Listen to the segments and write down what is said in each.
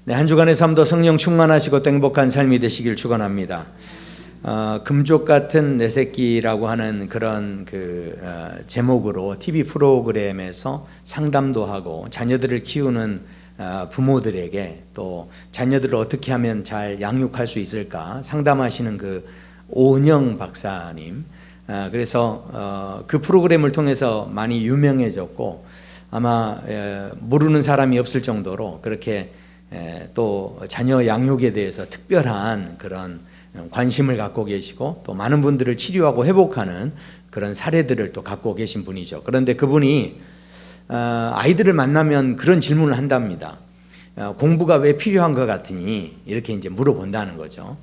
네, 한 주간의 삶도 성령 충만하시고 또 행복한 삶이 되시길 축원합니다. 금쪽 같은 내 새끼라고 하는 그런 제목으로 TV 프로그램에서 상담도 하고 자녀들을 키우는 부모들에게 또 자녀들을 어떻게 하면 잘 양육할 수 있을까 상담하시는 그 오은영 박사님, 그래서 그 프로그램을 통해서 많이 유명해졌고 아마 모르는 사람이 없을 정도로 그렇게 또 자녀 양육에 대해서 특별한 그런 관심을 갖고 계시고 또 많은 분들을 치료하고 회복하는 그런 사례들을 또 갖고 계신 분이죠. 그런데 그분이 아이들을 만나면 그런 질문을 한답니다. 공부가 왜 필요한 것 같으니 이렇게 이제 물어본다는 거죠.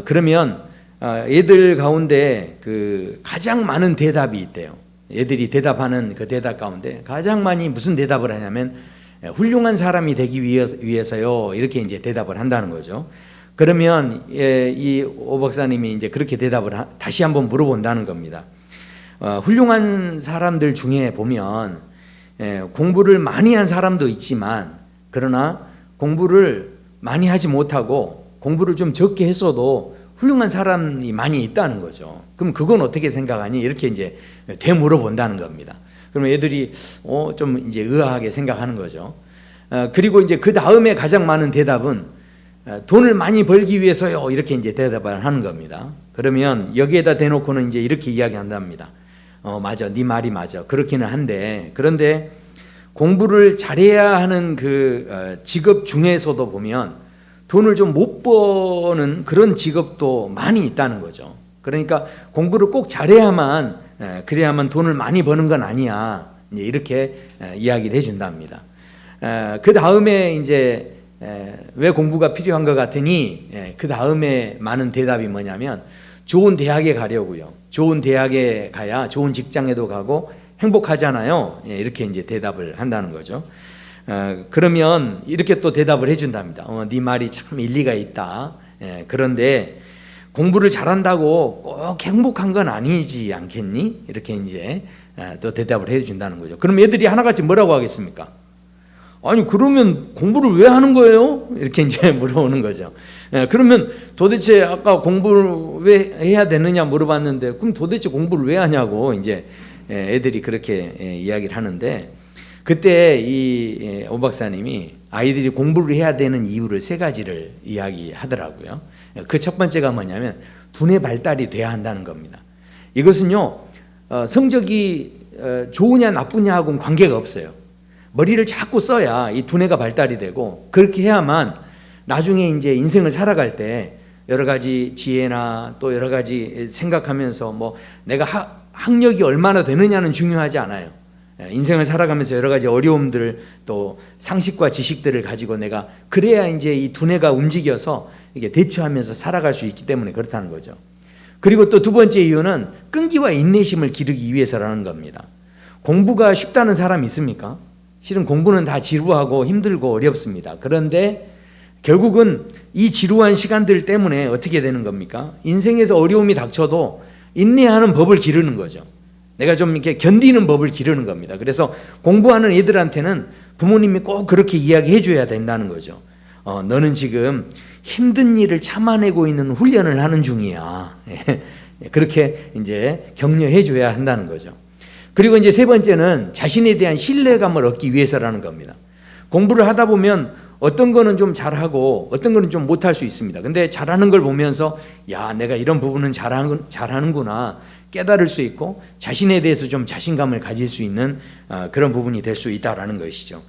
그러면 애들 가운데 그 가장 많은 대답이 있대요. 애들이 대답하는 그 대답 가운데 가장 많이 무슨 대답을 하냐면 훌륭한 사람이 되기 위해서요, 이렇게 이제 대답을 한다는 거죠. 그러면 이 오 박사님이 이제 그렇게 대답을 다시 한번 물어본다는 겁니다. 훌륭한 사람들 중에 보면 공부를 많이 한 사람도 있지만 그러나 공부를 많이 하지 못하고 공부를 좀 적게 했어도 훌륭한 사람이 많이 있다는 거죠. 그럼 그건 어떻게 생각하니? 이렇게 이제 되물어본다는 겁니다. 그러면 애들이 좀 이제 의아하게 생각하는 거죠. 그리고 이제 그 다음에 가장 많은 대답은 돈을 많이 벌기 위해서요, 이렇게 이제 대답을 하는 겁니다. 그러면 여기에다 대놓고는 이제 이렇게 이야기한답니다. 맞아, 네 말이 맞아. 그렇기는 한데, 그런데 공부를 잘해야 하는 그 직업 중에서도 보면 돈을 좀 못 버는 그런 직업도 많이 있다는 거죠. 그러니까 공부를 꼭 잘해야만 그래야만 돈을 많이 버는 건 아니야. 이렇게 이야기를 해준답니다. 그 다음에 이제 왜 공부가 필요한 것 같으니 그 다음에 많은 대답이 뭐냐면 좋은 대학에 가려고요. 좋은 대학에 가야 좋은 직장에도 가고 행복하잖아요. 이렇게 이제 대답을 한다는 거죠. 그러면 이렇게 또 대답을 해준답니다. 네 말이 참 일리가 있다. 그런데 공부를 잘한다고 꼭 행복한 건 아니지 않겠니? 이렇게 이제 또 대답을 해준다는 거죠. 그럼 애들이 하나같이 뭐라고 하겠습니까? 아니 그러면 공부를 왜 하는 거예요? 이렇게 이제 물어보는 거죠. 그러면 도대체 아까 공부를 왜 해야 되느냐 물어봤는데 그럼 도대체 공부를 왜 하냐고 이제 애들이 그렇게 이야기를 하는데 그때 이 오 박사님이 아이들이 공부를 해야 되는 이유를 세 가지를 이야기하더라고요. 그 첫 번째가 뭐냐면 두뇌 발달이 돼야 한다는 겁니다. 이것은요 성적이 좋으냐 나쁘냐하고는 관계가 없어요. 머리를 자꾸 써야 이 두뇌가 발달이 되고 그렇게 해야만 나중에 이제 인생을 살아갈 때 여러 가지 지혜나 또 여러 가지 생각하면서 뭐 내가 학력이 얼마나 되느냐는 중요하지 않아요. 인생을 살아가면서 여러 가지 어려움들 또 상식과 지식들을 가지고 내가 그래야 이제 이 두뇌가 움직여서 이게 대처하면서 살아갈 수 있기 때문에 그렇다는 거죠. 그리고 또 두 번째 이유는 끈기와 인내심을 기르기 위해서라는 겁니다. 공부가 쉽다는 사람이 있습니까? 실은 공부는 다 지루하고 힘들고 어렵습니다. 그런데 결국은 이 지루한 시간들 때문에 어떻게 되는 겁니까? 인생에서 어려움이 닥쳐도 인내하는 법을 기르는 거죠. 내가 좀 이렇게 견디는 법을 기르는 겁니다. 그래서 공부하는 애들한테는 부모님이 꼭 그렇게 이야기해 줘야 된다는 거죠. 너는 지금 힘든 일을 참아내고 있는 훈련을 하는 중이야. 그렇게 이제 격려해 줘야 한다는 거죠. 그리고 이제 세 번째는 자신에 대한 신뢰감을 얻기 위해서라는 겁니다. 공부를 하다 보면 어떤 거는 좀 잘하고 어떤 거는 좀 못할 수 있습니다. 근데 잘하는 걸 보면서 야, 내가 이런 부분은 잘하는구나 깨달을 수 있고 자신에 대해서 좀 자신감을 가질 수 있는 그런 부분이 될 수 있다라는 것이죠.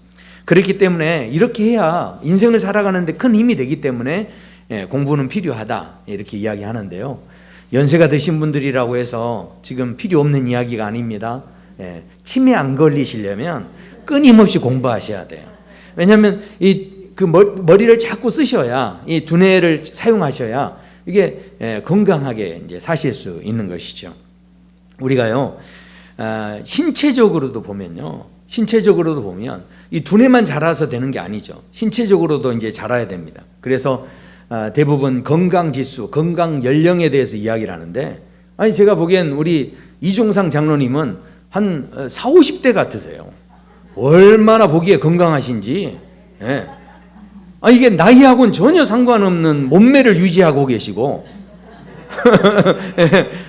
그렇기 때문에 이렇게 해야 인생을 살아가는데 큰 힘이 되기 때문에 공부는 필요하다 이렇게 이야기하는데요. 연세가 드신 분들이라고 해서 지금 필요 없는 이야기가 아닙니다. 치매 안 걸리시려면 끊임없이 공부하셔야 돼요. 왜냐하면 그 머리를 자꾸 쓰셔야 이 두뇌를 사용하셔야 이게 건강하게 이제 사실 수 있는 것이죠. 우리가요 신체적으로도 보면 이 두뇌만 자라서 되는 게 아니죠. 신체적으로도 이제 자라야 됩니다. 그래서 대부분 건강 지수, 건강 연령에 대해서 이야기를 하는데 아니 제가 보기엔 우리 이종상 장로님은 한 40, 50대 같으세요. 얼마나 보기에 건강하신지. 이게 나이하고는 전혀 상관없는 몸매를 유지하고 계시고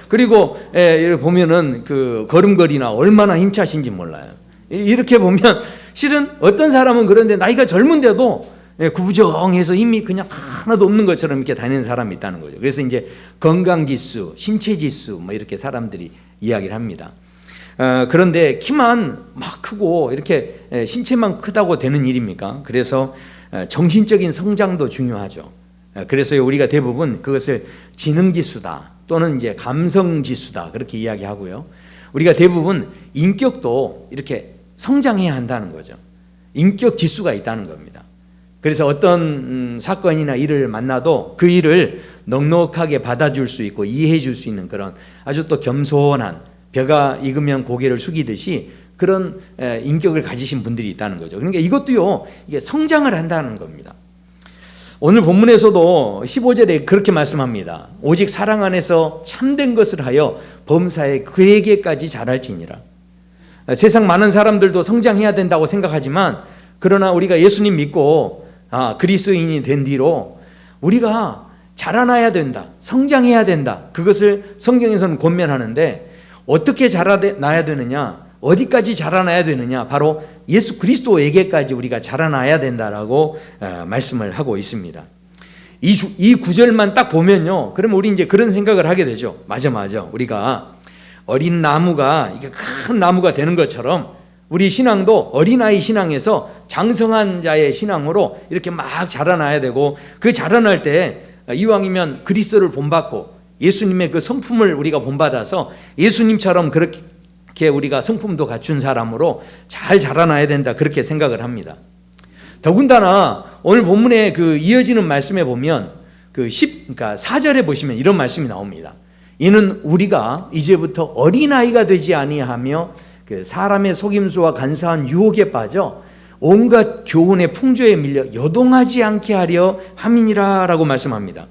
그리고 이렇게 보면은 그 걸음걸이나 얼마나 힘차신지 몰라요. 이렇게 보면 실은 어떤 사람은 그런데 나이가 젊은데도 구부정해서 힘이 그냥 하나도 없는 것처럼 이렇게 다니는 사람이 있다는 거죠. 그래서 이제 건강지수, 신체지수 뭐 이렇게 사람들이 이야기를 합니다. 그런데 키만 막 크고 이렇게 신체만 크다고 되는 일입니까? 그래서 정신적인 성장도 중요하죠. 그래서 우리가 대부분 그것을 지능지수다 또는 이제 감성지수다 그렇게 이야기하고요. 우리가 대부분 인격도 이렇게 성장해야 한다는 거죠. 인격 지수가 있다는 겁니다. 그래서 어떤 사건이나 일을 만나도 그 일을 넉넉하게 받아줄 수 있고 이해해 줄 수 있는 그런 아주 또 겸손한 벼가 익으면 고개를 숙이듯이 그런 인격을 가지신 분들이 있다는 거죠. 그러니까 이것도요, 이게 성장을 한다는 겁니다. 오늘 본문에서도 15절에 그렇게 말씀합니다. 오직 사랑 안에서 참된 것을 하여 범사에 그에게까지 자랄지니라. 세상 많은 사람들도 성장해야 된다고 생각하지만 그러나 우리가 예수님 믿고 그리스도인이 된 뒤로 우리가 자라나야 된다, 성장해야 된다. 그것을 성경에서는 권면하는데 어떻게 자라나야 되느냐, 어디까지 자라나야 되느냐, 바로 예수 그리스도에게까지 우리가 자라나야 된다라고 말씀을 하고 있습니다. 이 구절만 딱 보면요, 그러면 우리 이제 그런 생각을 하게 되죠. 맞아. 우리가 어린 나무가 이게 큰 나무가 되는 것처럼 우리 신앙도 어린아이 신앙에서 장성한 자의 신앙으로 이렇게 막 자라나야 되고, 그 자라날 때 이왕이면 그리스도를 본받고 예수님의 그 성품을 우리가 본받아서 예수님처럼 그렇게 우리가 성품도 갖춘 사람으로 잘 자라나야 된다, 그렇게 생각을 합니다. 더군다나 오늘 본문에 그 이어지는 말씀에 보면 그러니까 4절에 보시면 이런 말씀이 나옵니다. 이는 우리가 이제부터 어린아이가 되지 아니하며 그 사람의 속임수와 간사한 유혹에 빠져 온갖 교훈의 풍조에 밀려 요동하지 않게 하려 함이니라 라고 말씀합니다.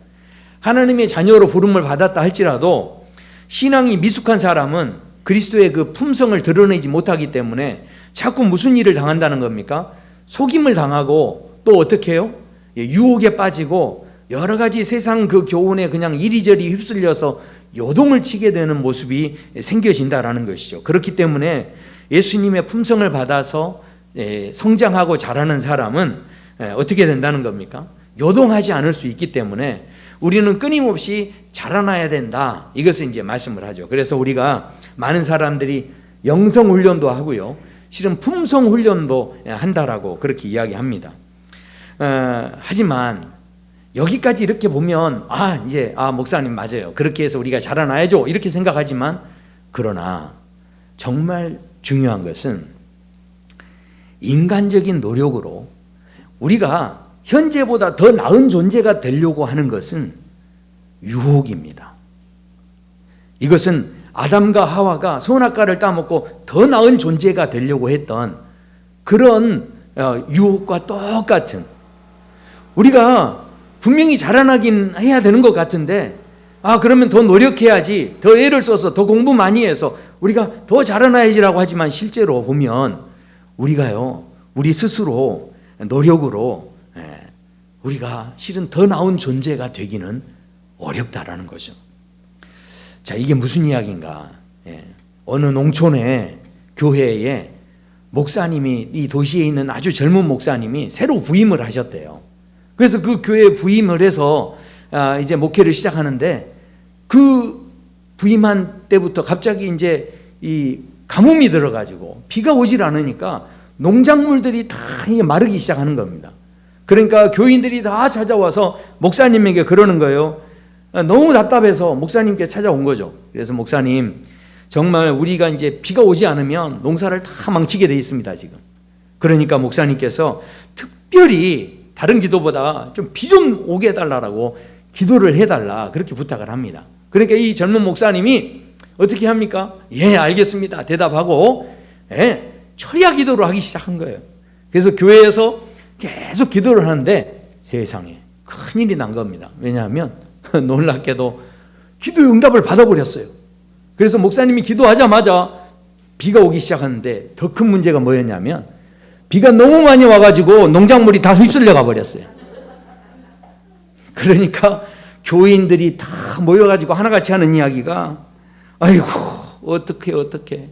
하나님의 자녀로 부름을 받았다 할지라도 신앙이 미숙한 사람은 그리스도의 그 품성을 드러내지 못하기 때문에 자꾸 무슨 일을 당한다는 겁니까? 속임을 당하고 또 어떻게 해요? 유혹에 빠지고 여러 가지 세상 그 교훈에 그냥 이리저리 휩쓸려서 요동을 치게 되는 모습이 생겨진다라는 것이죠. 그렇기 때문에 예수님의 품성을 받아서 성장하고 자라는 사람은 어떻게 된다는 겁니까? 요동하지 않을 수 있기 때문에 우리는 끊임없이 자라나야 된다, 이것을 이제 말씀을 하죠. 그래서 우리가 많은 사람들이 영성 훈련도 하고요, 실은 품성 훈련도 한다라고 그렇게 이야기합니다. 하지만 여기까지 이렇게 보면 이제 목사님 맞아요, 그렇게 해서 우리가 자라나야죠, 이렇게 생각하지만, 그러나 정말 중요한 것은 인간적인 노력으로 우리가 현재보다 더 나은 존재가 되려고 하는 것은 유혹입니다. 이것은 아담과 하와가 선악과를 따먹고 더 나은 존재가 되려고 했던 그런 유혹과 똑같은, 우리가 분명히 자라나긴 해야 되는 것 같은데 그러면 더 노력해야지, 더 애를 써서 더 공부 많이 해서 우리가 더 자라나야지라고 하지만 실제로 보면 우리가요, 우리 스스로 노력으로 우리가 실은 더 나은 존재가 되기는 어렵다라는 거죠. 자, 이게 무슨 이야기인가? 어느 농촌의 교회에 목사님이, 이 도시에 있는 아주 젊은 목사님이 새로 부임을 하셨대요. 그래서 그 교회에 부임을 해서 이제 목회를 시작하는데, 그 부임한 때부터 갑자기 이제 이 가뭄이 들어가지고 비가 오질 않으니까 농작물들이 다 마르기 시작하는 겁니다. 그러니까 교인들이 다 찾아와서 목사님에게 그러는 거예요. 너무 답답해서 목사님께 찾아온 거죠. 그래서 목사님, 정말 우리가 이제 비가 오지 않으면 농사를 다 망치게 돼 있습니다, 지금. 그러니까 목사님께서 특별히 다른 기도보다 좀 비 좀 오게 해달라고 기도를 해달라, 그렇게 부탁을 합니다. 그러니까 이 젊은 목사님이 어떻게 합니까? 예, 알겠습니다, 대답하고 철야 기도를 하기 시작한 거예요. 그래서 교회에서 계속 기도를 하는데 세상에 큰일이 난 겁니다. 왜냐하면 놀랍게도 기도 응답을 받아버렸어요. 그래서 목사님이 기도하자마자 비가 오기 시작하는데, 더 큰 문제가 뭐였냐면 비가 너무 많이 와가지고 농작물이 다 휩쓸려 가버렸어요. 그러니까 교인들이 다 모여가지고 하나같이 하는 이야기가, 아이고 어떻게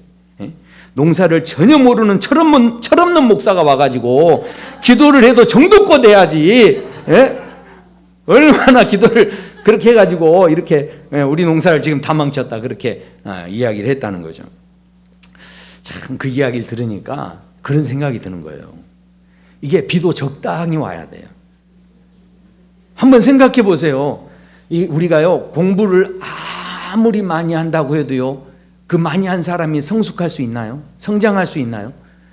농사를 전혀 모르는 철없는 목사가 와가지고 기도를 해도 정도껏 해야지, 얼마나 기도를 그렇게 해가지고 이렇게 우리 농사를 지금 다 망쳤다, 그렇게 이야기를 했다는 거죠. 참 그 이야기를 들으니까 그런 생각이 드는 거예요. 이게 비도 적당히 와야 돼요. 한번 생각해 보세요. 우리가요, 공부를 아무리 많이 한다고 해도요, 그 많이 한 사람이 성숙할 수 있나요? 성장할 수 있나요?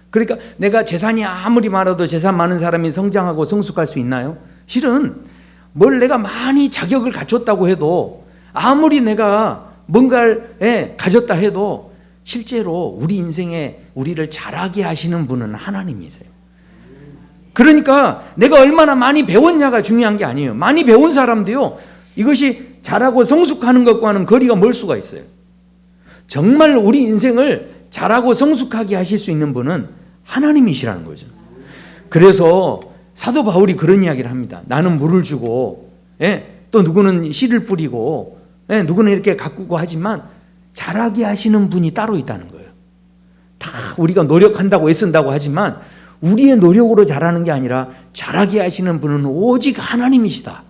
그러니까 내가 재산이 아무리 많아도 재산 많은 사람이 성장하고 성숙할 수 있나요? 실은 뭘 내가 많이 자격을 갖췄다고 해도, 아무리 내가 뭔가를 가졌다 해도 실제로 우리 인생에 우리를 자라게 하시는 분은 하나님이세요. 그러니까 내가 얼마나 많이 배웠냐가 중요한 게 아니에요. 많이 배운 사람도요, 이것이 자라고 성숙하는 것과는 거리가 멀 수가 있어요. 정말 우리 인생을 자라고 성숙하게 하실 수 있는 분은 하나님이시라는 거죠. 그래서 사도 바울이 그런 이야기를 합니다. 나는 물을 주고, 또 누구는 씨를 뿌리고, 누구는 이렇게 가꾸고 하지만 자라게 하시는 분이 따로 있다는 거예요. 다 우리가 노력한다고 애쓴다고 하지만 우리의 노력으로 자라는 게 아니라 자라게 하시는 분은 오직 하나님이시다,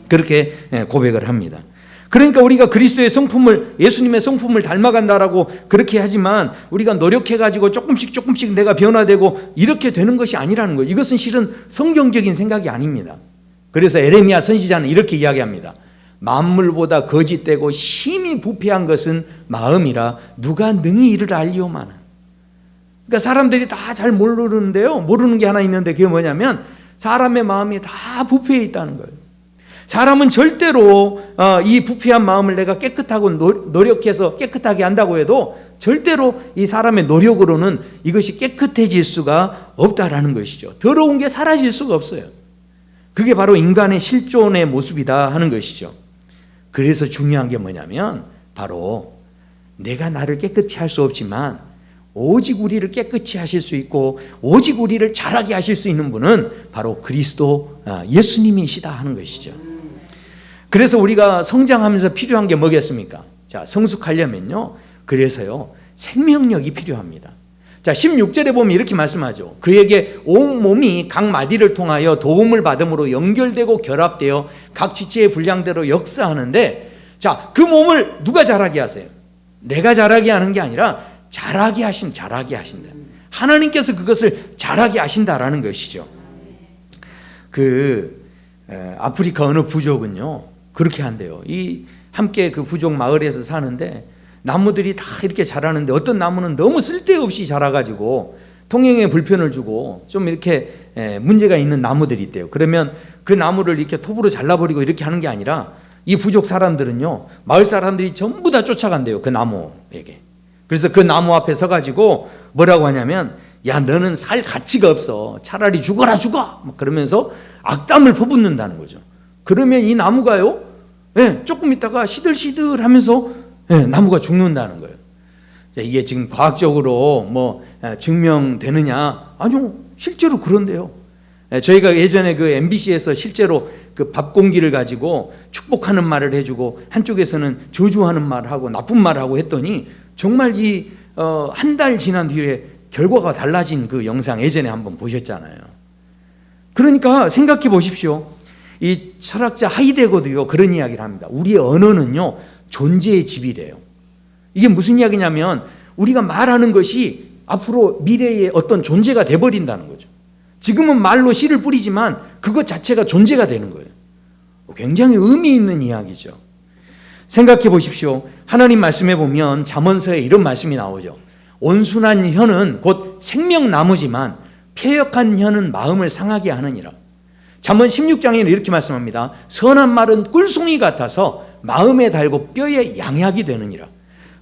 그렇게 고백을 합니다. 그러니까 우리가 그리스도의 성품을, 예수님의 성품을 닮아간다라고 그렇게 하지만 우리가 노력해가지고 조금씩 내가 변화되고 이렇게 되는 것이 아니라는 거예요. 이것은 실은 성경적인 생각이 아닙니다. 그래서 에레미야 선지자는 이렇게 이야기합니다. 만물보다 거짓되고 심히 부패한 것은 마음이라 누가 능히 이를 알리오마는. 그러니까 사람들이 다 잘 모르는데요, 모르는 게 하나 있는데 그게 뭐냐면 사람의 마음이 다 부패해 있다는 거예요. 사람은 절대로 이 부패한 마음을 내가 깨끗하고 노력해서 깨끗하게 한다고 해도 절대로 이 사람의 노력으로는 이것이 깨끗해질 수가 없다라는 것이죠. 더러운 게 사라질 수가 없어요. 그게 바로 인간의 실존의 모습이다 하는 것이죠. 그래서 중요한 게 뭐냐면 바로 내가 나를 깨끗이 할 수 없지만 오직 우리를 깨끗이 하실 수 있고 오직 우리를 자라게 하실 수 있는 분은 바로 그리스도 예수님이시다 하는 것이죠. 그래서 우리가 성장하면서 필요한 게 뭐겠습니까? 자, 성숙하려면요, 그래서요, 생명력이 필요합니다. 자, 16절에 보면 이렇게 말씀하죠. 그에게 온 몸이 각 마디를 통하여 도움을 받음으로 연결되고 결합되어 각 지체의 분량대로 역사하는데, 자, 그 몸을 누가 자라게 하세요? 내가 자라게 하는 게 아니라 자라게 하신다. 하나님께서 그것을 자라게 하신다라는 것이죠. 아프리카 어느 부족은요, 그렇게 한대요. 함께 그 부족 마을에서 사는데 나무들이 다 이렇게 자라는데 어떤 나무는 너무 쓸데없이 자라가지고 통행에 불편을 주고 좀 이렇게 문제가 있는 나무들이 있대요. 그러면 그 나무를 이렇게 톱으로 잘라버리고 이렇게 하는 게 아니라 이 부족 사람들은요, 마을 사람들이 전부 다 쫓아간대요, 그 나무에게. 그래서 그 나무 앞에 서가지고 뭐라고 하냐면, 야, 너는 살 가치가 없어, 차라리 죽어라 죽어, 그러면서 악담을 퍼붓는다는 거죠. 그러면 이 나무가요, 조금 있다가 시들시들 하면서 나무가 죽는다는 거예요. 자, 이게 지금 과학적으로 증명되느냐? 아니요, 실제로 그런데요. 저희가 예전에 그 MBC에서 실제로 그 밥 공기를 가지고 축복하는 말을 해주고 한쪽에서는 저주하는 말을 하고 나쁜 말을 하고 했더니 정말 한 달 지난 뒤에 결과가 달라진 그 영상 예전에 한번 보셨잖아요. 그러니까 생각해 보십시오. 이 철학자 하이데거도요, 그런 이야기를 합니다. 우리의 언어는요, 존재의 집이래요. 이게 무슨 이야기냐면 우리가 말하는 것이 앞으로 미래의 어떤 존재가 돼버린다는 거죠. 지금은 말로 씨를 뿌리지만 그것 자체가 존재가 되는 거예요. 굉장히 의미 있는 이야기죠. 생각해 보십시오. 하나님 말씀에 보면 잠언서에 이런 말씀이 나오죠. 온순한 혀는 곧 생명나무지만 패역한 혀는 마음을 상하게 하느니라. 잠언 16장에는 이렇게 말씀합니다. 선한 말은 꿀송이 같아서 마음에 달고 뼈에 양약이 되느니라.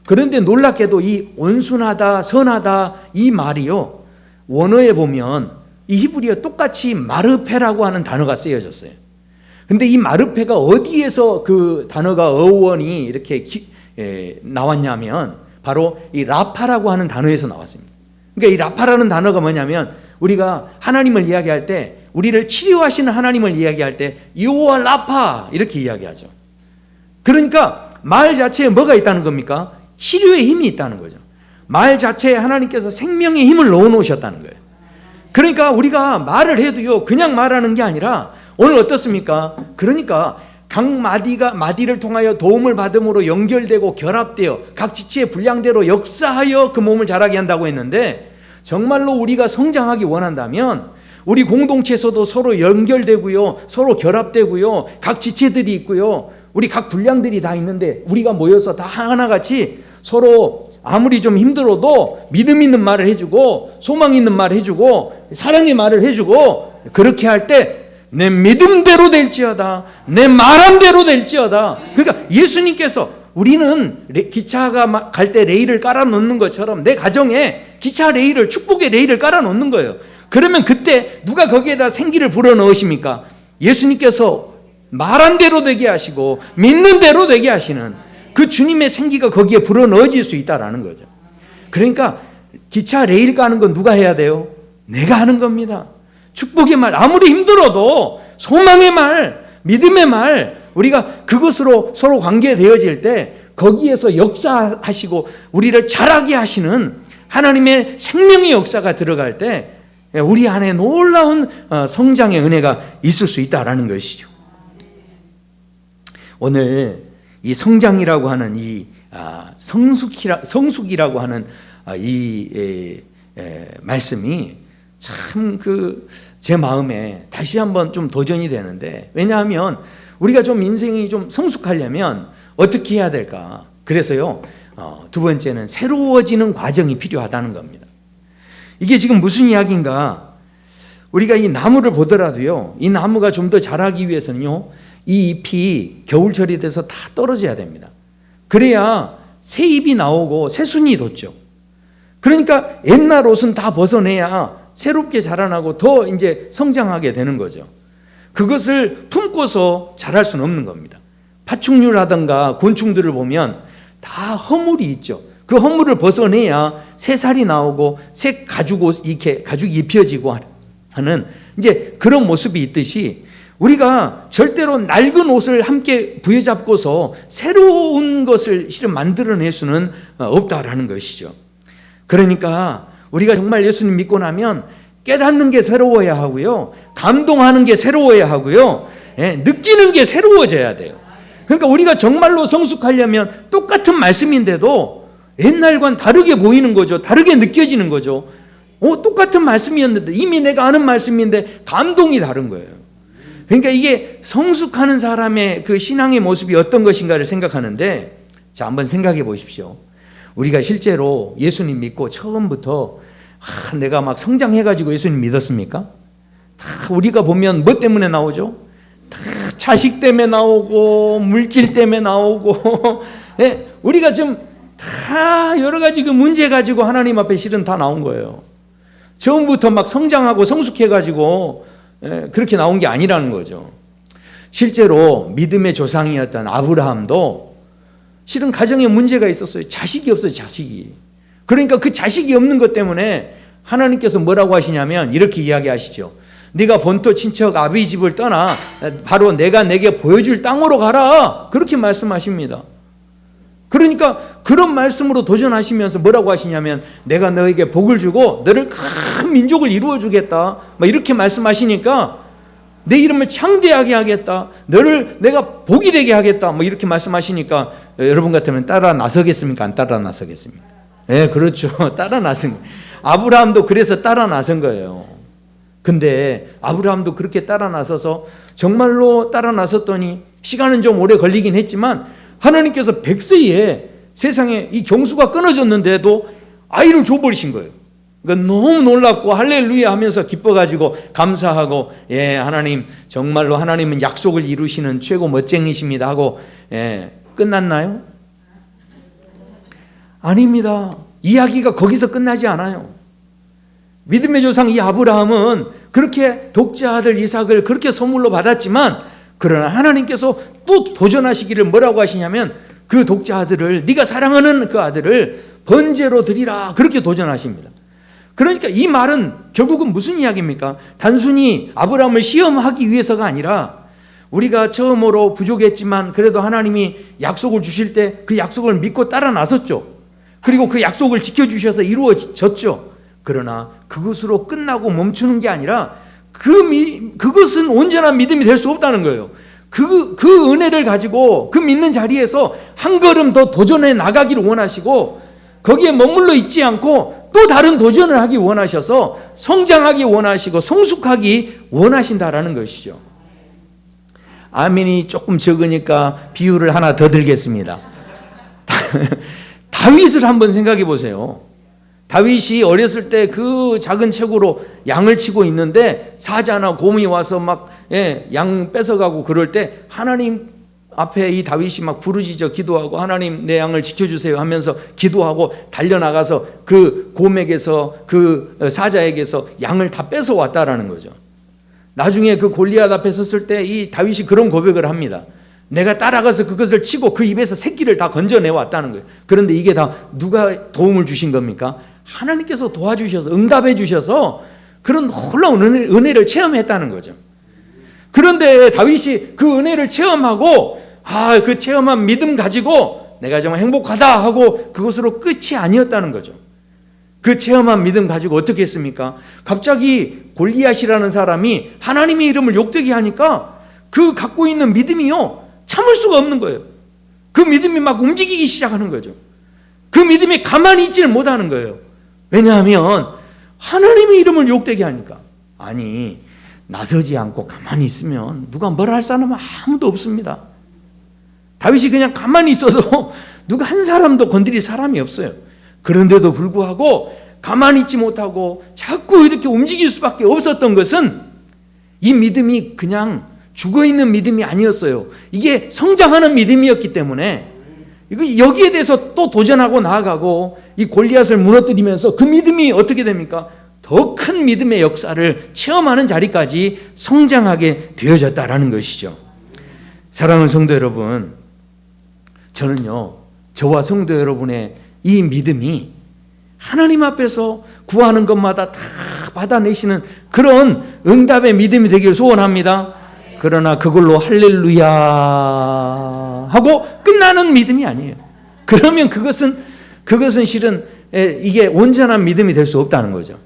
그런데 놀랍게도 이 온순하다, 선하다 이 말이요, 원어에 보면 이 히브리어 똑같이 마르페라고 하는 단어가 쓰여졌어요. 근데 이 마르페가 어디에서 그 단어가 어원이 이렇게 나왔냐면 바로 이 라파라고 하는 단어에서 나왔습니다. 그러니까 이 라파라는 단어가 뭐냐면 우리가 하나님을 이야기할 때 우리를 치료하시는 하나님을 이야기할 때 여호와 라파 이렇게 이야기하죠. 그러니까 말 자체에 뭐가 있다는 겁니까? 치료의 힘이 있다는 거죠. 말 자체에 하나님께서 생명의 힘을 넣어 놓으셨다는 거예요. 그러니까 우리가 말을 해도요, 그냥 말하는 게 아니라 오늘 어떻습니까? 그러니까 각 마디를 통하여 도움을 받음으로 연결되고 결합되어 각 지체의 분량대로 역사하여 그 몸을 자라게 한다고 했는데, 정말로 우리가 성장하기 원한다면 우리 공동체에서도 서로 연결되고요, 서로 결합되고요, 각 지체들이 있고요, 우리 각 분량들이 다 있는데 우리가 모여서 다 하나같이 서로 아무리 좀 힘들어도 믿음 있는 말을 해주고 소망 있는 말을 해주고 사랑의 말을 해주고, 그렇게 할 때 내 믿음대로 될지어다, 내 말함대로 될지어다. 그러니까 예수님께서, 우리는 기차가 갈 때 레일을 깔아 놓는 것처럼 내 가정에 기차 레일을, 축복의 레일을 깔아 놓는 거예요. 그러면 그때 누가 거기에다 생기를 불어 넣으십니까? 예수님께서 말한 대로 되게 하시고 믿는 대로 되게 하시는 그 주님의 생기가 거기에 불어 넣어질 수 있다라는 거죠. 그러니까 기차 레일 까는 건 누가 해야 돼요? 내가 하는 겁니다. 축복의 말, 아무리 힘들어도 소망의 말, 믿음의 말, 우리가 그것으로 서로 관계되어질 때 거기에서 역사하시고 우리를 자라게 하시는 하나님의 생명의 역사가 들어갈 때 우리 안에 놀라운 성장의 은혜가 있을 수 있다라는 것이죠. 오늘 이 성장이라고 하는 이 성숙이라고 하는 이 말씀이 참 제 마음에 다시 한번 좀 도전이 되는데, 왜냐하면 우리가 좀 인생이 좀 성숙하려면 어떻게 해야 될까? 그래서요, 두 번째는 새로워지는 과정이 필요하다는 겁니다. 이게 지금 무슨 이야기인가? 우리가 이 나무를 보더라도요, 이 나무가 좀 더 자라기 위해서는요, 이 잎이 겨울철이 돼서 다 떨어져야 됩니다. 그래야 새 잎이 나오고 새순이 돋죠. 그러니까 옛날 옷은 다 벗어내야 새롭게 자라나고 더 이제 성장하게 되는 거죠. 그것을 품고서 자랄 수는 없는 겁니다. 파충류라든가 곤충들을 보면 다 허물이 있죠. 그 허물을 벗어내야 새 살이 나오고 새 이렇게 가죽이 입혀지고 하는 이제 그런 모습이 있듯이, 우리가 절대로 낡은 옷을 함께 부여잡고서 새로운 것을 실은 만들어낼 수는 없다라는 것이죠. 그러니까 우리가 정말 예수님 믿고 나면 깨닫는 게 새로워야 하고요, 감동하는 게 새로워야 하고요, 느끼는 게 새로워져야 돼요. 그러니까 우리가 정말로 성숙하려면 똑같은 말씀인데도 옛날과는 다르게 보이는 거죠. 다르게 느껴지는 거죠. 똑같은 말씀이었는데, 이미 내가 아는 말씀인데 감동이 다른 거예요. 그러니까 이게 성숙하는 사람의 그 신앙의 모습이 어떤 것인가를 생각하는데, 자, 한번 생각해 보십시오. 우리가 실제로 예수님 믿고 처음부터 내가 막 성장해가지고 예수님 믿었습니까? 다 우리가 보면 뭐 때문에 나오죠? 다 자식 때문에 나오고 물질 때문에 나오고 우리가 좀 다 여러 가지 그 문제 가지고 하나님 앞에 실은 다 나온 거예요. 처음부터 막 성장하고 성숙해가지고 그렇게 나온 게 아니라는 거죠. 실제로 믿음의 조상이었던 아브라함도 실은 가정에 문제가 있었어요. 자식이 없어요, 자식이. 그러니까 그 자식이 없는 것 때문에 하나님께서 뭐라고 하시냐면 이렇게 이야기하시죠. 네가 본토 친척 아비 집을 떠나 바로 내가 내게 보여줄 땅으로 가라, 그렇게 말씀하십니다. 그러니까 그런 말씀으로 도전하시면서 뭐라고 하시냐면, 내가 너에게 복을 주고 너를 큰 민족을 이루어 주겠다, 막 이렇게 말씀하시니까, 내 이름을 창대하게 하겠다, 너를 내가 복이 되게 하겠다, 뭐 이렇게 말씀하시니까 여러분 같으면 따라 나서겠습니까? 안 따라 나서겠습니까? 그렇죠. 따라 나선, 아브라함도 그래서 따라 나선 거예요. 근데 아브라함도 그렇게 따라 나서서 정말로 따라 나섰더니 시간은 좀 오래 걸리긴 했지만 하나님께서 100세에 세상에 이 경수가 끊어졌는데도 아이를 줘버리신 거예요. 그러니까 너무 놀랍고 할렐루야 하면서 기뻐가지고 감사하고, 하나님 정말로 하나님은 약속을 이루시는 최고 멋쟁이십니다 하고 끝났나요? 아닙니다. 이야기가 거기서 끝나지 않아요. 믿음의 조상 이 아브라함은 그렇게 독자 아들 이삭을 그렇게 선물로 받았지만, 그러나 하나님께서 또 도전하시기를 뭐라고 하시냐면, 그 독자 아들을, 네가 사랑하는 그 아들을 번제로 드리라, 그렇게 도전하십니다. 그러니까 이 말은 결국은 무슨 이야기입니까? 단순히 아브라함을 시험하기 위해서가 아니라 우리가 처음으로 부족했지만 그래도 하나님이 약속을 주실 때 그 약속을 믿고 따라 나섰죠. 그리고 그 약속을 지켜주셔서 이루어졌죠. 그러나 그것으로 끝나고 멈추는 게 아니라 그것은 온전한 믿음이 될 수 없다는 거예요. 그 은혜를 가지고 그 믿는 자리에서 한 걸음 더 도전해 나가기를 원하시고 거기에 머물러 있지 않고 또 다른 도전을 하기 원하셔서 성장하기 원하시고 성숙하기 원하신다라는 것이죠. 아멘이 조금 적으니까 비유를 하나 더 들겠습니다. 다윗을 한번 생각해 보세요. 다윗이 어렸을 때 그 작은 책으로 양을 치고 있는데 사자나 곰이 와서 막 양 뺏어가고 그럴 때 하나님 앞에 이 다윗이 막 부르짖어 기도하고 하나님 내 양을 지켜주세요 하면서 기도하고 달려나가서 그 곰에게서 그 사자에게서 양을 다 뺏어왔다라는 거죠. 나중에 그 골리앗 앞에 섰을 때 이 다윗이 그런 고백을 합니다. 내가 따라가서 그것을 치고 그 입에서 새끼를 다 건져내왔다는 거예요. 그런데 이게 다 누가 도움을 주신 겁니까? 하나님께서 도와주셔서 응답해 주셔서 그런 놀라운 은혜를 체험했다는 거죠. 그런데 다윗이 그 은혜를 체험하고 그 체험한 믿음 가지고 내가 정말 행복하다 하고 그것으로 끝이 아니었다는 거죠. 그 체험한 믿음 가지고 어떻게 했습니까? 갑자기 골리앗이라는 사람이 하나님의 이름을 욕되게 하니까 그 갖고 있는 믿음이요 참을 수가 없는 거예요. 그 믿음이 막 움직이기 시작하는 거죠. 그 믿음이 가만히 있지를 못하는 거예요. 왜냐하면 하나님의 이름을 욕되게 하니까. 아니, 나서지 않고 가만히 있으면 누가 뭐라 할 사람은 아무도 없습니다. 다윗이 그냥 가만히 있어도 누가 한 사람도 건드릴 사람이 없어요. 그런데도 불구하고 가만히 있지 못하고 자꾸 이렇게 움직일 수밖에 없었던 것은 이 믿음이 그냥 죽어있는 믿음이 아니었어요. 이게 성장하는 믿음이었기 때문에 여기에 대해서 또 도전하고 나아가고 이 골리앗을 무너뜨리면서 그 믿음이 어떻게 됩니까? 더 큰 믿음의 역사를 체험하는 자리까지 성장하게 되어졌다라는 것이죠. 사랑하는 성도 여러분, 저는요 저와 성도 여러분의 이 믿음이 하나님 앞에서 구하는 것마다 다 받아내시는 그런 응답의 믿음이 되기를 소원합니다. 그러나 그걸로 할렐루야 하고 끝나는 믿음이 아니에요. 그러면 그것은 실은 이게 온전한 믿음이 될 수 없다는 거죠.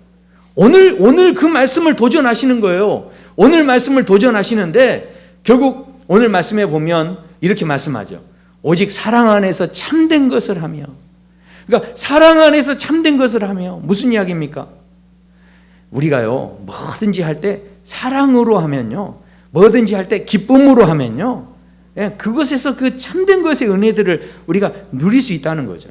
오늘 그 말씀을 도전하시는 거예요. 오늘 말씀을 도전하시는데 결국 오늘 말씀에 보면 이렇게 말씀하죠. 오직 사랑 안에서 참된 것을 하며. 그러니까 사랑 안에서 참된 것을 하며 무슨 이야기입니까? 우리가요 뭐든지 할 때 사랑으로 하면요, 뭐든지 할 때 기쁨으로 하면요, 그것에서 그 참된 것의 은혜들을 우리가 누릴 수 있다는 거죠.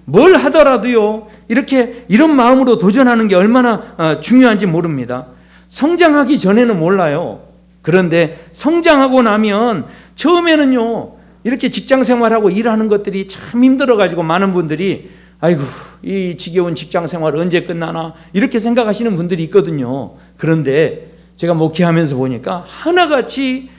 뭘 하더라도요 이렇게 이런 마음으로 도전하는 게 얼마나 중요한지 모릅니다. 성장하기 전에는 몰라요. 그런데 성장하고 나면 처음에는요 이렇게 직장 생활하고 일하는 것들이 참 힘들어가지고 많은 분들이 아이고 이 지겨운 직장 생활 언제 끝나나 이렇게 생각하시는 분들이 있거든요. 그런데 제가 목회하면서 보니까 하나같이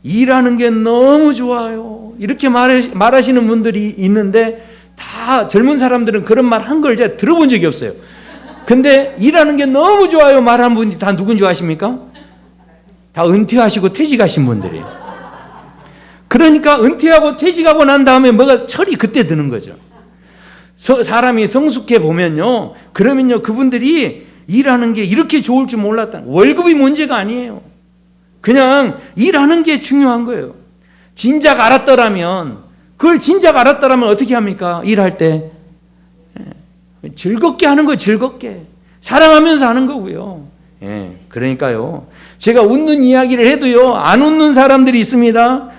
일하는 게 너무 좋아요 이렇게 말하시는 분들이 있는데 다 젊은 사람들은 그런 말 한 걸 제가 들어본 적이 없어요. 근데 일하는 게 너무 좋아요 말하는 분이 다 누군지 아십니까? 다 은퇴하시고 퇴직하신 분들이에요. 그러니까 은퇴하고 퇴직하고 난 다음에 뭐가 철이 그때 드는 거죠. 사람이 성숙해 보면요, 그러면요 그분들이 일하는 게 이렇게 좋을 줄 몰랐다. 월급이 문제가 아니에요. 그냥 일하는 게 중요한 거예요. 진작 알았더라면 어떻게 합니까? 일할 때 즐겁게 하는 거예요. 즐겁게 사랑하면서 하는 거고요. 그러니까요 제가 웃는 이야기를 해도요 안 웃는 사람들이 있습니다.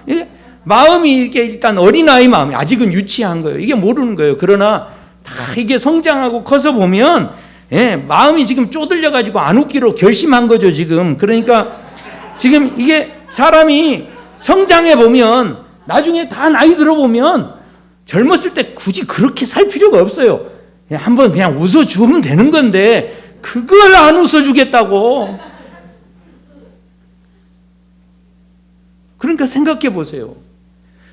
마음이 이렇게 일단 어린아이 마음이 아직은 유치한 거예요. 이게 모르는 거예요. 그러나 다 이게 성장하고 커서 보면 마음이 지금 쪼들려 가지고 안 웃기로 결심한 거죠 지금. 그러니까 지금 이게 사람이 성장해 보면 나중에 다 나이 들어보면 젊었을 때 굳이 그렇게 살 필요가 없어요. 한번 그냥 웃어주면 되는 건데 그걸 안 웃어주겠다고. 그러니까 생각해 보세요.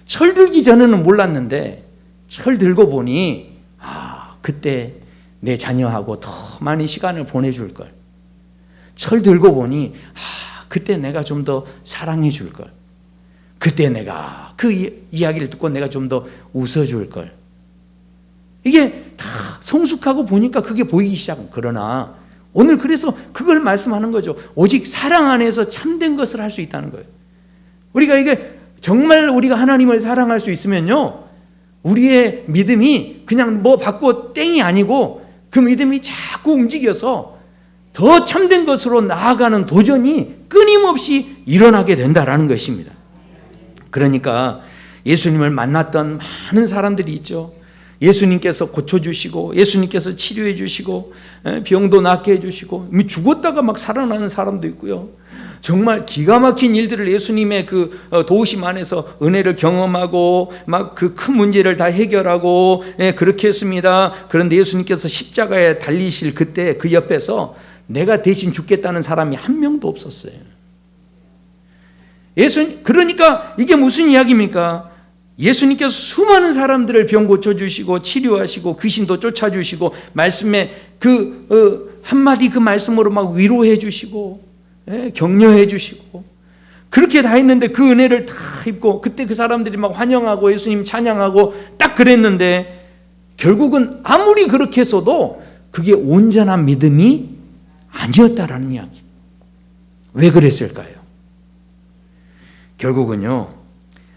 철들기 전에는 몰랐는데 철 들고 보니 그때 내 자녀하고 더 많이 시간을 보내줄 걸. 철 들고 보니 그때 내가 좀 더 사랑해 줄 걸. 그때 내가 그 이야기를 듣고 내가 좀 더 웃어줄 걸. 이게 다 성숙하고 보니까 그게 보이기 시작한. 그러나 오늘 그래서 그걸 말씀하는 거죠. 오직 사랑 안에서 참된 것을 할 수 있다는 거예요. 우리가 이게 정말 우리가 하나님을 사랑할 수 있으면요, 우리의 믿음이 그냥 뭐 받고 땡이 아니고 그 믿음이 자꾸 움직여서 더 참된 것으로 나아가는 도전이 끊임없이 일어나게 된다라는 것입니다. 그러니까 예수님을 만났던 많은 사람들이 있죠. 예수님께서 고쳐주시고, 예수님께서 치료해 주시고, 병도 낫게 해주시고, 죽었다가 막 살아나는 사람도 있고요. 정말 기가 막힌 일들을 예수님의 그 도우심 안에서 은혜를 경험하고 막 그 큰 문제를 다 해결하고 그렇게 했습니다. 그런데 예수님께서 십자가에 달리실 그때 그 옆에서 내가 대신 죽겠다는 사람이 한 명도 없었어요. 그러니까 이게 무슨 이야기입니까? 예수님께서 수많은 사람들을 병 고쳐주시고 치료하시고 귀신도 쫓아주시고 말씀에 그 한마디 그 말씀으로 막 위로해 주시고 격려해 주시고 그렇게 다 했는데 그 은혜를 다 입고 그때 그 사람들이 막 환영하고 예수님 찬양하고 딱 그랬는데 결국은 아무리 그렇게 했어도 그게 온전한 믿음이 아니었다라는 이야기. 왜 그랬을까요? 결국은요,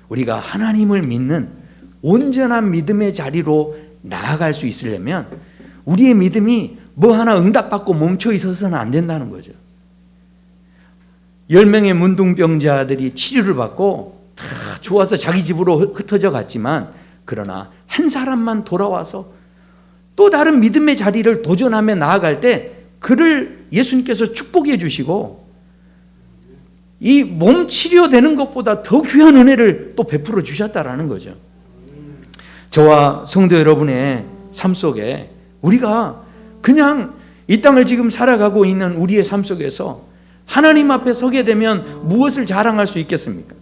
우리가 하나님을 믿는 온전한 믿음의 자리로 나아갈 수 있으려면 우리의 믿음이 뭐 하나 응답받고 멈춰 있어서는 안 된다는 거죠. 10명의 문둥병자들이 치료를 받고 다 좋아서 자기 집으로 흩어져 갔지만 그러나 한 사람만 돌아와서 또 다른 믿음의 자리를 도전하며 나아갈 때 그를 예수님께서 축복해 주시고 이 몸 치료되는 것보다 더 귀한 은혜를 또 베풀어 주셨다라는 거죠. 저와 성도 여러분의 삶 속에 우리가 그냥 이 땅을 지금 살아가고 있는 우리의 삶 속에서 하나님 앞에 서게 되면 무엇을 자랑할 수 있겠습니까?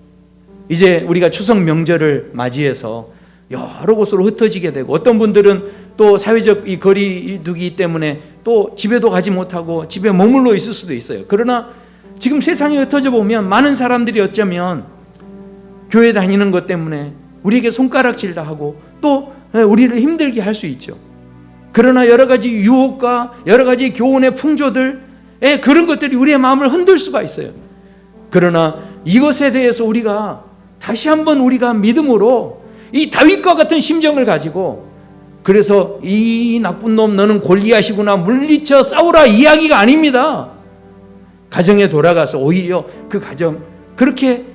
이제 우리가 추석 명절을 맞이해서 여러 곳으로 흩어지게 되고 어떤 분들은 또 사회적 이 거리두기 때문에 또 집에도 가지 못하고 집에 머물러 있을 수도 있어요. 그러나 지금 세상에 흩어져 보면 많은 사람들이 어쩌면 교회 다니는 것 때문에 우리에게 손가락질도 하고 또 우리를 힘들게 할 수 있죠. 그러나 여러 가지 유혹과 여러 가지 교훈의 풍조들 그런 것들이 우리의 마음을 흔들 수가 있어요. 그러나 이것에 대해서 우리가 다시 한번 우리가 믿음으로 이 다윗과 같은 심정을 가지고 그래서 이 나쁜 놈 너는 골리앗이구나 물리쳐 싸우라 이야기가 아닙니다. 가정에 돌아가서 오히려 그 가정 그렇게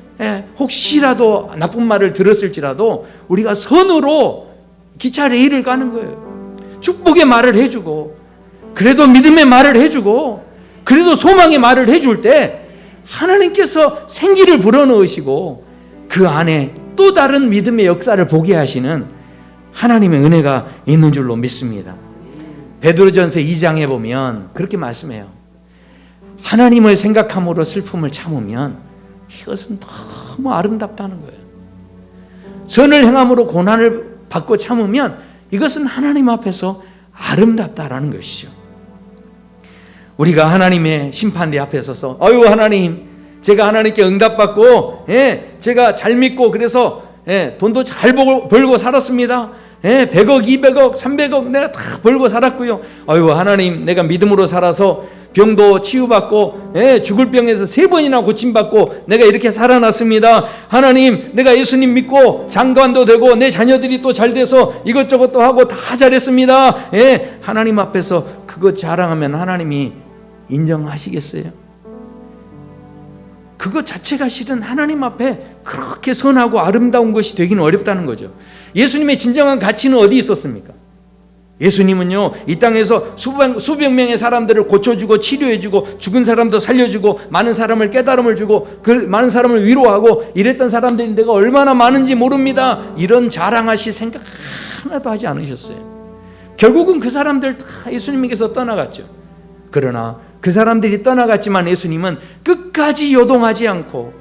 혹시라도 나쁜 말을 들었을지라도 우리가 선으로 기차 레일을 가는 거예요. 축복의 말을 해주고 그래도 믿음의 말을 해주고 그래도 소망의 말을 해줄 때 하나님께서 생기를 불어넣으시고 그 안에 또 다른 믿음의 역사를 보게 하시는 하나님의 은혜가 있는 줄로 믿습니다. 베드로전서 2장에 보면 그렇게 말씀해요. 하나님을 생각함으로 슬픔을 참으면 이것은 너무 아름답다는 거예요. 선을 행함으로 고난을 받고 참으면 이것은 하나님 앞에서 아름답다라는 것이죠. 우리가 하나님의 심판대 앞에 서서 아유 하나님 제가 하나님께 응답받고 제가 잘 믿고 그래서 돈도 잘 벌고 살았습니다. 100억 200억 300억 내가 다 벌고 살았고요. 아유 하나님 내가 믿음으로 살아서 병도 치유받고 죽을 병에서 3번이나 고침받고 내가 이렇게 살아났습니다. 하나님 내가 예수님 믿고 장관도 되고 내 자녀들이 또 잘 돼서 이것저것 또 하고 다 잘했습니다. 하나님 앞에서 그거 자랑하면 하나님이 인정하시겠어요? 그것 자체가 실은 하나님 앞에 그렇게 선하고 아름다운 것이 되기는 어렵다는 거죠. 예수님의 진정한 가치는 어디 있었습니까? 예수님은요 이 땅에서 수백 명의 사람들을 고쳐주고 치료해주고 죽은 사람도 살려주고 많은 사람을 깨달음을 주고 그 많은 사람을 위로하고 이랬던 사람들이 내가 얼마나 많은지 모릅니다. 이런 자랑하실 생각 하나도 하지 않으셨어요. 결국은 그 사람들 다 예수님에게서 떠나갔죠. 그러나 그 사람들이 떠나갔지만 예수님은 끝까지 요동하지 않고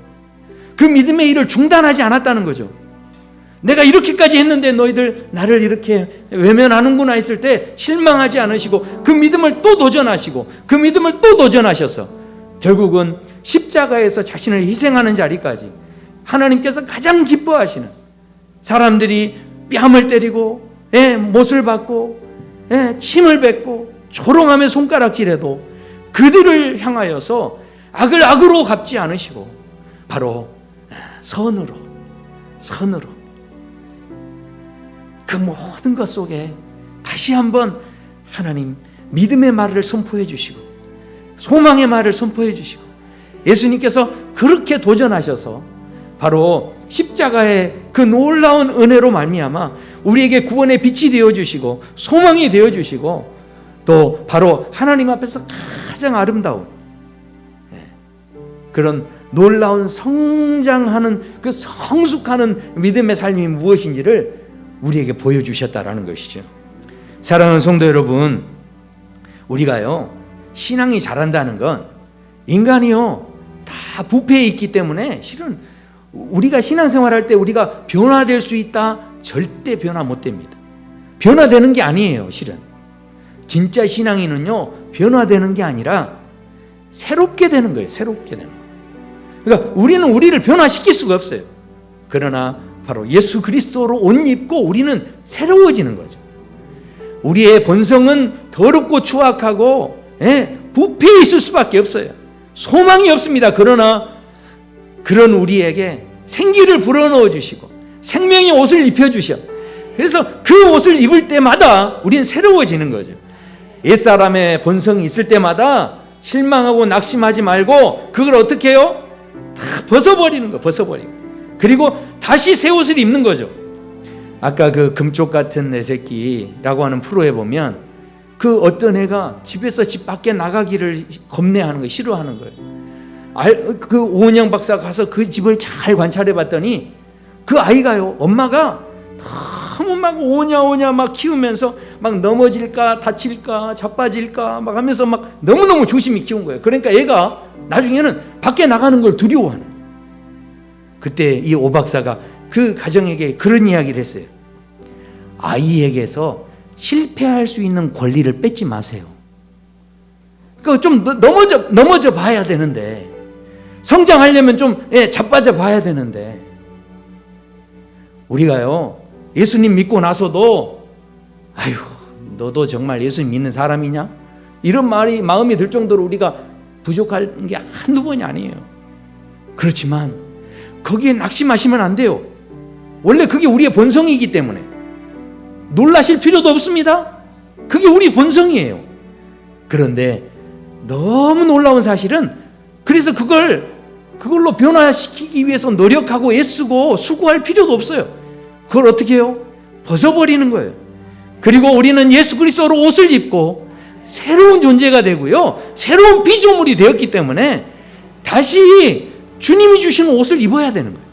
그 믿음의 일을 중단하지 않았다는 거죠. 내가 이렇게까지 했는데 너희들 나를 이렇게 외면하는구나 했을 때 실망하지 않으시고 그 믿음을 또 도전하시고 그 믿음을 또 도전하셔서 결국은 십자가에서 자신을 희생하는 자리까지 하나님께서 가장 기뻐하시는, 사람들이 뺨을 때리고 못을 받고 침을 뱉고 조롱하며 손가락질해도 그들을 향하여서 악을 악으로 갚지 않으시고 바로 선으로 그 모든 것 속에 다시 한번 하나님 믿음의 말을 선포해 주시고 소망의 말을 선포해 주시고 예수님께서 그렇게 도전하셔서 바로 십자가의 그 놀라운 은혜로 말미암아 우리에게 구원의 빛이 되어주시고 소망이 되어주시고 또 바로 하나님 앞에서 가장 아름다운 그런 놀라운 성장하는 그 성숙하는 믿음의 삶이 무엇인지를 우리에게 보여주셨다라는 것이죠. 사랑하는 성도 여러분, 우리가요 신앙이 자란다는 건 인간이요 다 부패해 있기 때문에 실은 우리가 신앙생활할 때 우리가 변화될 수 있다? 절대 변화 못 됩니다. 변화되는 게 아니에요. 실은 진짜 신앙인은요 변화되는 게 아니라 새롭게 되는 거예요. 새롭게 되는 거예요. 그러니까 우리는 우리를 변화시킬 수가 없어요. 그러나 바로 예수 그리스도로 옷 입고 우리는 새로워지는 거죠. 우리의 본성은 더럽고 추악하고 부패해 있을 수밖에 없어요. 소망이 없습니다. 그러나 그런 우리에게 생기를 불어넣어 주시고 생명의 옷을 입혀주셔. 그래서 그 옷을 입을 때마다 우리는 새로워지는 거죠. 옛사람의 본성이 있을 때마다 실망하고 낙심하지 말고 그걸 어떻게 해요? 다 벗어버리는 거, 벗어버리고 그리고 다시 새 옷을 입는 거죠. 아까 그 금쪽 같은 내 새끼라고 하는 프로에 보면 그 어떤 애가 집에서 집 밖에 나가기를 겁내하는 거예요. 싫어하는 거예요. 그 오은영 박사가 가서 그 집을 잘 관찰해 봤더니 그 아이가요 엄마가 너무 막 오냐 막 키우면서 막 넘어질까 다칠까 자빠질까 막 하면서 막 너무너무 조심히 키운 거예요. 그러니까 얘가 나중에는 밖에 나가는 걸 두려워하는 거예요. 그때 이 오 박사가 그 가정에게 그런 이야기를 했어요. 아이에게서 실패할 수 있는 권리를 뺏지 마세요. 그 좀 넘어져 봐야 되는데 성장하려면 좀 자빠져 봐야 되는데 우리가요 예수님 믿고 나서도 아유 너도 정말 예수님 믿는 사람이냐? 이런 마음이 들 정도로 우리가 부족한 게 한두 번이 아니에요. 그렇지만 거기에 낙심하시면 안 돼요. 원래 그게 우리의 본성이기 때문에 놀라실 필요도 없습니다. 그게 우리 본성이에요. 그런데 너무 놀라운 사실은 그래서 그걸로 변화시키기 위해서 노력하고 애쓰고 수고할 필요도 없어요. 그걸 어떻게 해요? 벗어버리는 거예요. 그리고 우리는 예수 그리스도로 옷을 입고 새로운 존재가 되고요 새로운 피조물이 되었기 때문에 다시 주님이 주시는 옷을 입어야 되는 거예요.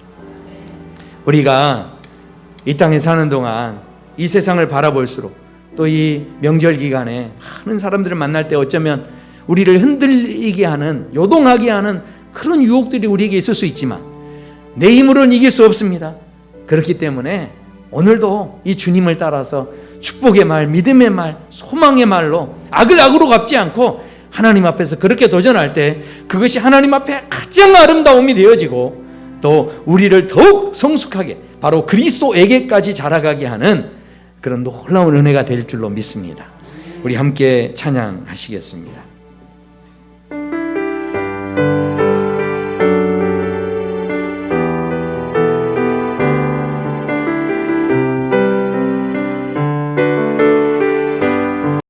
우리가 이 땅에 사는 동안 이 세상을 바라볼수록 또 이 명절 기간에 많은 사람들을 만날 때 어쩌면 우리를 흔들리게 하는 요동하게 하는 그런 유혹들이 우리에게 있을 수 있지만 내 힘으로는 이길 수 없습니다. 그렇기 때문에 오늘도 이 주님을 따라서 축복의 말, 믿음의 말, 소망의 말로 악을 악으로 갚지 않고 하나님 앞에서 그렇게 도전할 때 그것이 하나님 앞에 가장 아름다움이 되어지고 또 우리를 더욱 성숙하게 바로 그리스도에게까지 자라가게 하는 그런 놀라운 은혜가 될 줄로 믿습니다. 우리 함께 찬양하시겠습니다.